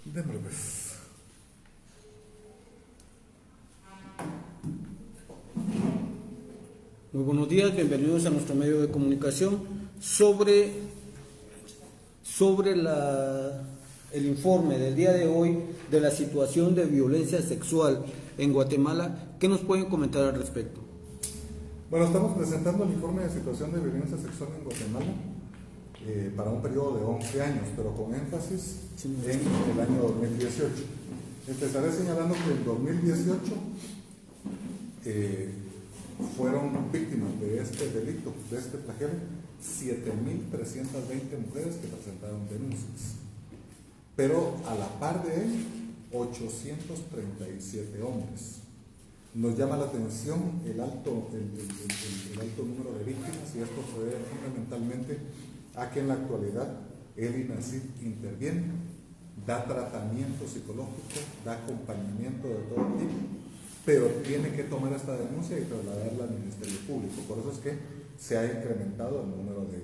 Démosle pues. Muy buenos días, bienvenidos a nuestro medio de comunicación sobre el informe del día de hoy de la situación de violencia sexual en Guatemala. ¿Qué nos pueden comentar al respecto? Bueno, estamos presentando el informe de situación de violencia sexual en Guatemala para un periodo de 11 años, pero con énfasis en el año 2018. Empezaré señalando que en 2018 fueron víctimas de este delito, de este flagelo, 7.320 mujeres que presentaron denuncias. Pero a la par de él, 837 hombres. Nos llama la atención el alto número de víctimas, y esto se debe fundamentalmente a que en la actualidad el INACID interviene, da tratamiento psicológico, da acompañamiento de todo tipo, pero tiene que tomar esta denuncia y trasladarla al Ministerio Público. Por eso es que se ha incrementado el número de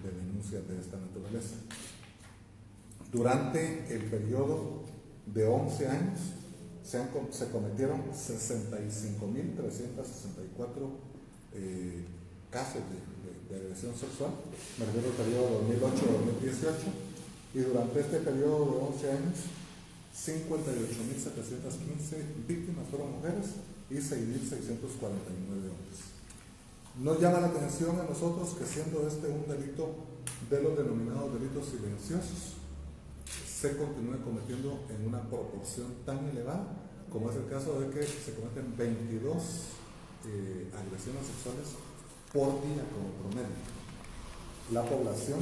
denuncias de esta naturaleza. Durante el periodo de 11 años se cometieron 65.364 casos de agresión sexual, me refiero al periodo 2008-2018, y durante este periodo de 11 años 58.715 víctimas fueron mujeres y 6.649 hombres. Nos llama la atención a nosotros que, siendo este un delito de los denominados delitos silenciosos, se continúe cometiendo en una proporción tan elevada, como es el caso de que se cometen 22 agresiones sexuales por día como promedio. La población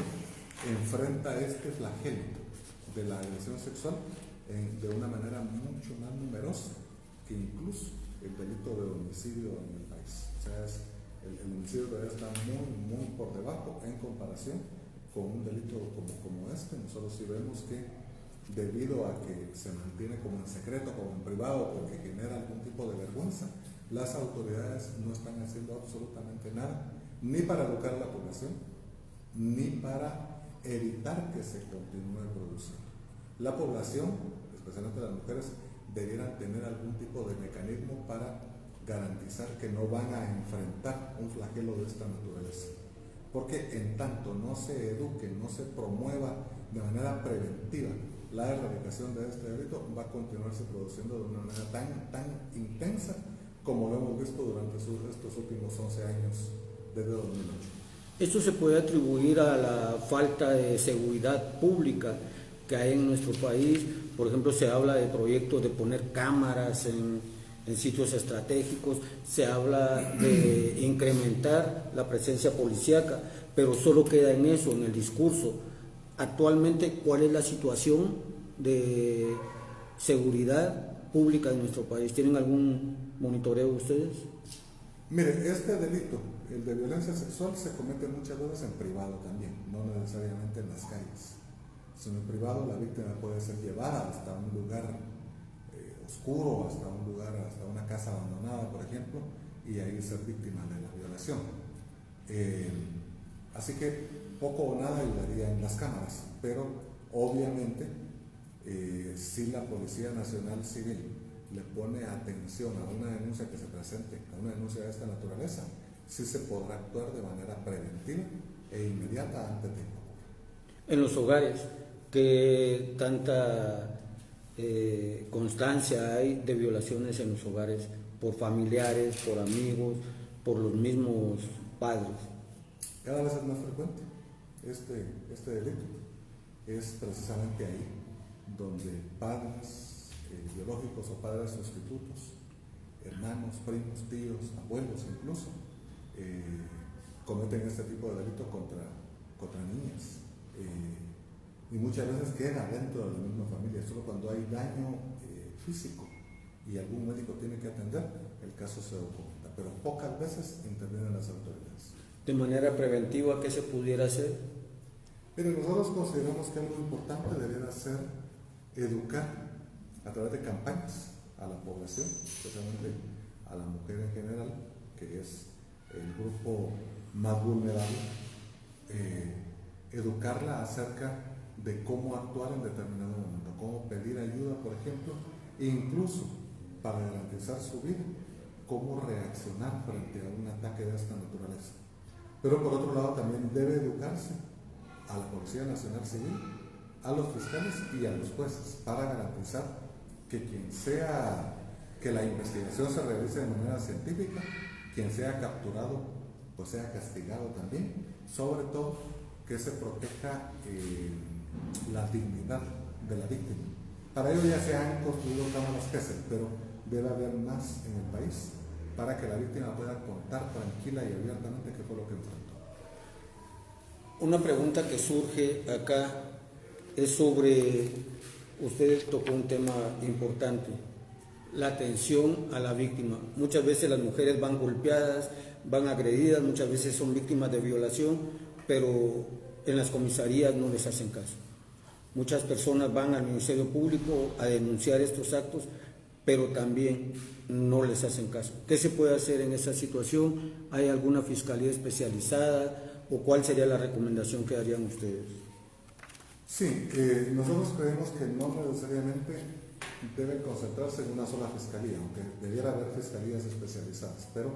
enfrenta este flagelo de la agresión sexual de una manera mucho más numerosa que incluso el delito de homicidio en el país. O sea, el homicidio todavía está muy por debajo en comparación con un delito como este. Nosotros sí vemos que, debido a que se mantiene como en secreto, como en privado, porque genera algún tipo de vergüenza, las autoridades no están haciendo absolutamente nada, ni para educar a la población, ni para evitar que se continúe produciendo. La población, especialmente las mujeres, debieran tener algún tipo de mecanismo para garantizar que no van a enfrentar un flagelo de esta naturaleza. Porque en tanto no se eduque, no se promueva de manera preventiva la erradicación de este delito, va a continuarse produciendo de una manera tan intensa como lo hemos visto durante estos últimos 11 años desde 2008. Esto se puede atribuir a la falta de seguridad pública que hay en nuestro país. Por ejemplo, se habla de proyectos de poner cámaras en sitios estratégicos, se habla de incrementar la presencia policíaca, pero solo queda en eso, en el discurso. Actualmente, ¿cuál es la situación de seguridad pública en nuestro país? ¿Tienen algún monitoreo ustedes? Mire, este delito, el de violencia sexual, se comete muchas veces en privado también, no necesariamente en las calles. Sino en privado, la víctima puede ser llevada hasta un lugar oscuro, hasta una casa abandonada, por ejemplo, y ahí ser víctima de la violación. Así que poco o nada ayudaría en las cámaras, pero obviamente si la Policía Nacional Civil le pone atención a una denuncia que se presente, a una denuncia de esta naturaleza, sí se podrá actuar de manera preventiva e inmediata antes de que ocurra. En los hogares, ¿qué tanta constancia hay de violaciones en los hogares por familiares, por amigos, por los mismos padres? Cada vez es más frecuente este delito. Es precisamente ahí donde padres biológicos o padres sustitutos, hermanos, primos, tíos, abuelos incluso, cometen este tipo de delito contra niñas. Y muchas veces queda dentro de la misma familia. Solo cuando hay daño físico y algún médico tiene que atender, el caso se documenta, pero pocas veces intervienen las autoridades. De manera preventiva, ¿qué se pudiera hacer? Pero nosotros consideramos que algo importante debería ser educar a través de campañas a la población, especialmente a la mujer en general, que es el grupo más vulnerable, educarla acerca de cómo actuar en determinado momento. cómo pedir ayuda, por ejemplo, e incluso para garantizar su vida, cómo reaccionar frente a un ataque de esta naturaleza. Pero por otro lado también debe educarse a la Policía Nacional Civil, a los fiscales y a los jueces para garantizar que que la investigación se realice de manera científica, quien sea capturado pues sea castigado también, sobre todo que se proteja la dignidad de la víctima. Para ello ya se han construido cámaras PESEL, pero debe haber más en el país para que la víctima pueda contar tranquila y abiertamente qué fue lo que enfrentó. Una pregunta que surge acá es sobre, usted tocó un tema importante, la atención a la víctima. Muchas veces las mujeres van golpeadas, van agredidas, muchas veces son víctimas de violación, pero en las comisarías no les hacen caso. Muchas personas van al Ministerio Público a denunciar estos actos, pero también no les hacen caso. ¿Qué se puede hacer en esa situación? ¿Hay alguna fiscalía especializada o cuál sería la recomendación que harían ustedes? Sí, nosotros creemos que no necesariamente deben concentrarse en una sola fiscalía, aunque debiera haber fiscalías especializadas, pero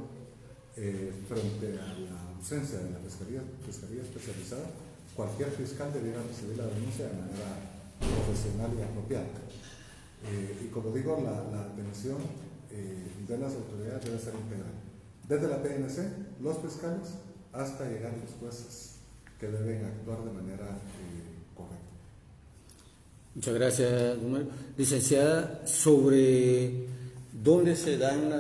frente a la ausencia de la fiscalía especializada, cualquier fiscal debiera recibir la denuncia de manera profesional y apropiada. Y como digo, la atención de las autoridades debe ser integral, desde la PNC, los fiscales, hasta llegar a los jueces que deben actuar de manera correcta. Muchas gracias, licenciada. Sobre dónde se dan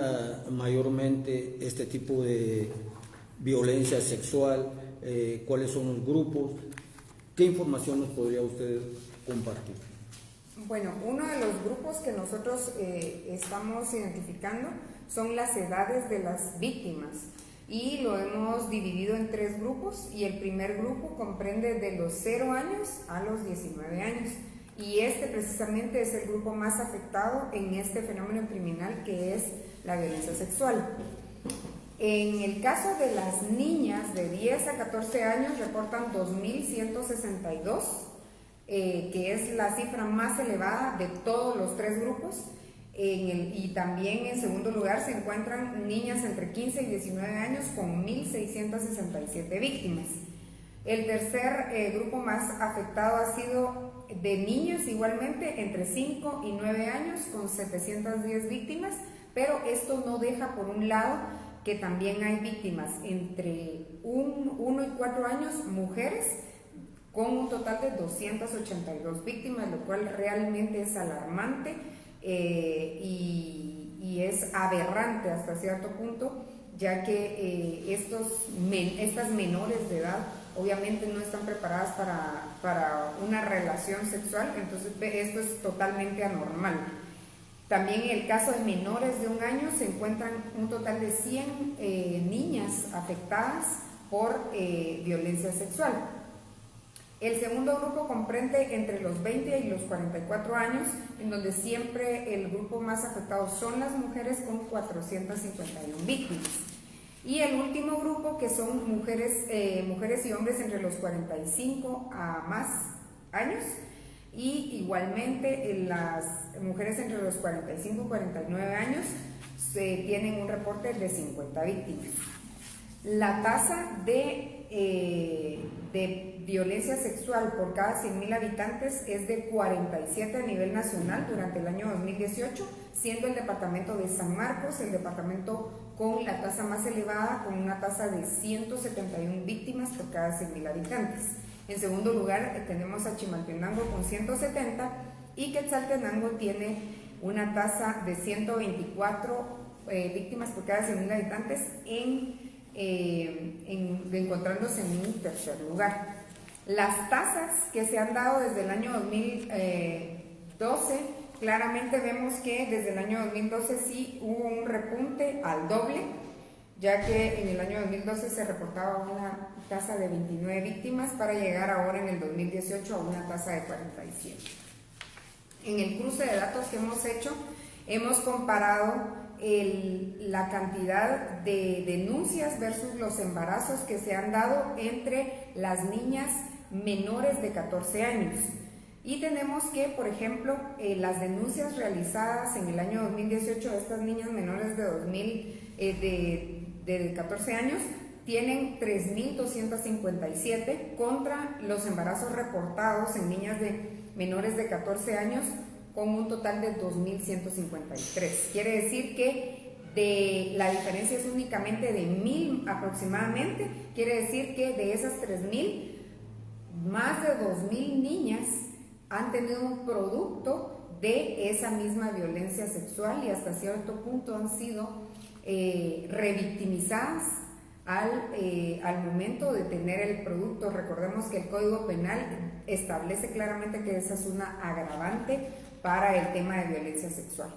mayormente este tipo de violencia sexual, cuáles son los grupos, ¿qué información nos podría usted compartir? Bueno, uno de los grupos que nosotros estamos identificando son las edades de las víctimas y lo hemos dividido en 3 grupos, y el primer grupo comprende de los 0 años a los 19 años, y este precisamente es el grupo más afectado en este fenómeno criminal que es la violencia sexual. En el caso de las niñas de 10 a 14 años reportan 2.162, que es la cifra más elevada de todos los 3 grupos. Y también en segundo lugar se encuentran niñas entre 15 y 19 años con 1.667 víctimas. El tercer grupo más afectado ha sido de niños igualmente entre 5 y 9 años con 710 víctimas, pero esto no deja por un lado que también hay víctimas entre 1 y 4 años, mujeres, con un total de 282 víctimas, lo cual realmente es alarmante y es aberrante hasta cierto punto, ya que estas menores de edad obviamente no están preparadas para una relación sexual, entonces esto es totalmente anormal. También en el caso de menores de 1 año se encuentran un total de 100 niñas afectadas por violencia sexual. El segundo grupo comprende entre los 20 y los 44 años, en donde siempre el grupo más afectado son las mujeres con 451 víctimas. Y el último grupo, que son mujeres y hombres entre los 45 a más años, y igualmente las mujeres entre los 45 y 49 años tienen un reporte de 50 víctimas. La tasa de violencia sexual por cada 100.000 habitantes es de 47 a nivel nacional durante el año 2018, siendo el departamento de San Marcos el departamento con la tasa más elevada, con una tasa de 171 víctimas por cada 100.000 habitantes. En segundo lugar tenemos a Chimaltenango con 170 y Quetzaltenango tiene una tasa de 124 víctimas por cada 100.000 habitantes, encontrándose en un tercer lugar. Las tasas que se han dado desde el año 2012, claramente vemos que desde el año 2012 sí hubo un repunte al doble, ya que en el año 2012 se reportaba una tasa de 29 víctimas para llegar ahora en el 2018 a una tasa de 47. En el cruce de datos que hemos hecho, hemos comparado la cantidad de denuncias versus los embarazos que se han dado entre las niñas menores de 14 años. Y tenemos que, por ejemplo, las denuncias realizadas en el año 2018 de estas niñas menores de 14 años tienen 3.257 contra los embarazos reportados en niñas menores de 14 años con un total de 2.153. Quiere decir que la diferencia es únicamente de 1.000 aproximadamente. Quiere decir que de esas 3.000, más de 2.000 niñas han tenido un producto de esa misma violencia sexual y hasta cierto punto han sido revictimizadas al momento de tener el producto. Recordemos que el Código Penal establece claramente que esa es una agravante para el tema de violencia sexual.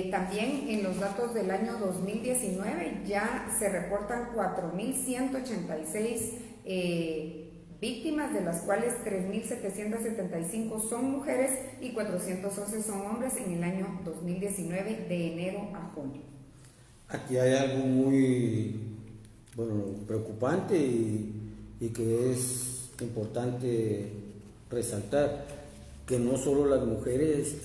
También en los datos del año 2019 ya se reportan 4.186 víctimas, de las cuales 3.775 son mujeres y 411 son hombres en el año 2019 de enero a junio. Aquí hay algo muy preocupante y que es importante resaltar, que no solo las mujeres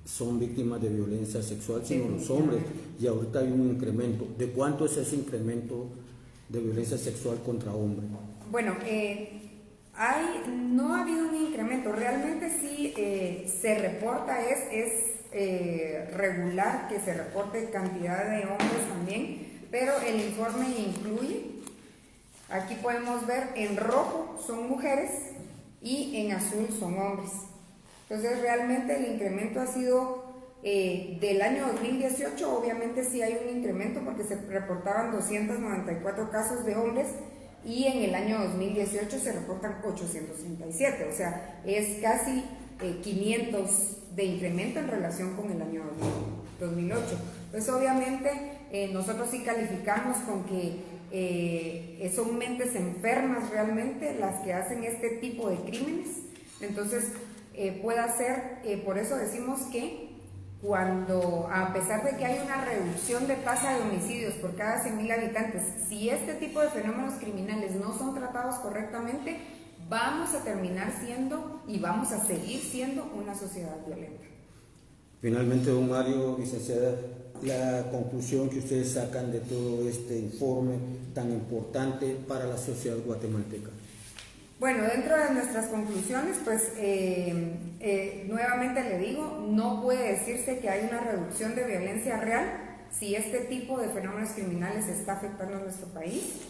son víctimas de violencia sexual, sino los hombres, y ahorita hay un incremento. ¿De cuánto es ese incremento de violencia sexual contra hombres? Bueno, no ha habido un incremento, realmente sí se reporta, es regular que se reporte cantidad de hombres también, pero el informe incluye, aquí podemos ver en rojo son mujeres y en azul son hombres. Entonces realmente el incremento ha sido del año 2018, obviamente sí hay un incremento porque se reportaban 294 casos de hombres y en el año 2018 se reportan 837, o sea, es casi 500 de incremento en relación con el año 2008. Pues obviamente nosotros sí calificamos con que son mentes enfermas realmente las que hacen este tipo de crímenes. Entonces puede ser, por eso decimos que cuando, a pesar de que hay una reducción de tasa de homicidios por cada 100.000 habitantes, si este tipo de fenómenos criminales no son tratados correctamente, vamos a terminar siendo y vamos a seguir siendo una sociedad violenta. Finalmente, don Mario, licenciada, la conclusión que ustedes sacan de todo este informe tan importante para la sociedad guatemalteca. Bueno, dentro de nuestras conclusiones, pues nuevamente le digo, no puede decirse que hay una reducción de violencia real si este tipo de fenómenos criminales está afectando a nuestro país.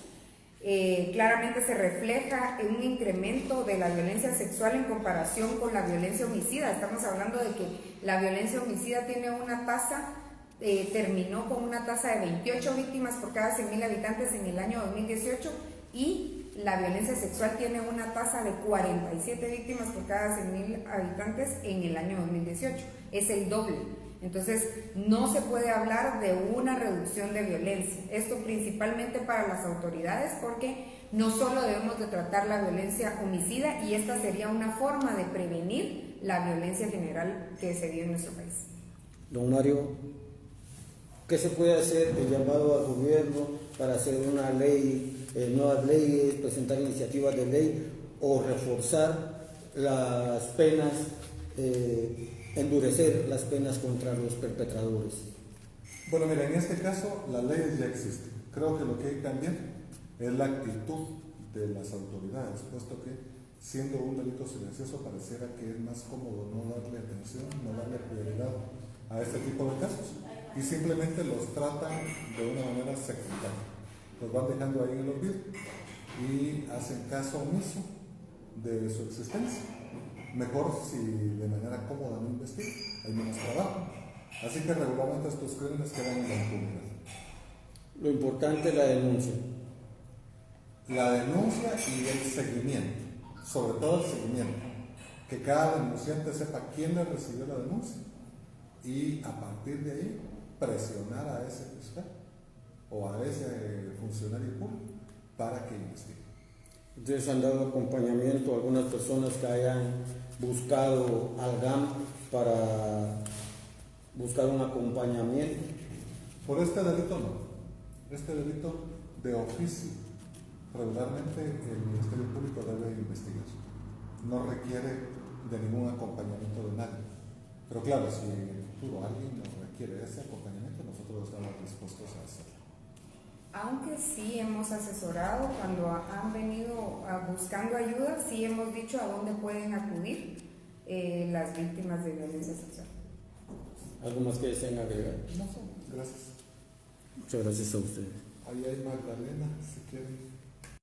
Claramente se refleja en un incremento de la violencia sexual en comparación con la violencia homicida. Estamos hablando de que la violencia homicida tiene una tasa, terminó con una tasa de 28 víctimas por cada 100.000 habitantes en el año 2018 y la violencia sexual tiene una tasa de 47 víctimas por cada 100.000 habitantes en el año 2018. Es el doble. Entonces, no se puede hablar de una reducción de violencia. Esto principalmente para las autoridades, porque no solo debemos de tratar la violencia homicida, y esta sería una forma de prevenir la violencia general que se vive en nuestro país. Don Mario, ¿qué se puede hacer de llamado al gobierno para hacer una ley, nuevas leyes, presentar iniciativas de ley o reforzar las penas, endurecer las penas contra los perpetradores? Bueno, mira, en este caso las leyes ya existen. Creo que lo que hay que cambiar es la actitud de las autoridades, puesto que siendo un delito silencioso pareciera que es más cómodo no darle atención, no darle prioridad a este tipo de casos y simplemente los tratan de una manera secundaria. Los van dejando ahí en el olvido y hacen caso omiso de su existencia. Mejor si de manera cómoda no investigan, hay menos trabajo. Así que regularmente estos crímenes quedan en la impunidad. Lo importante es la denuncia. La denuncia y el seguimiento, sobre todo el seguimiento. Que cada denunciante sepa quién le recibió la denuncia y a partir de ahí presionar a ese fiscal o a ese funcionario público para que investigue. Ustedes han dado acompañamiento a algunas personas que hayan buscado al GAM para buscar un acompañamiento. Por este delito no. Este delito de oficio, regularmente el Ministerio Público debe investigar. no requiere de ningún acompañamiento de nadie. Pero claro, si en el futuro alguien nos requiere ese acompañamiento, nosotros estamos dispuestos a hacerlo. Aunque sí hemos asesorado cuando han venido buscando ayuda, sí hemos dicho a dónde pueden acudir las víctimas de violencia sexual. ¿Algo más que deseen agregar? No, gracias. Muchas gracias a ustedes. Ahí hay Magdalena, si quieren.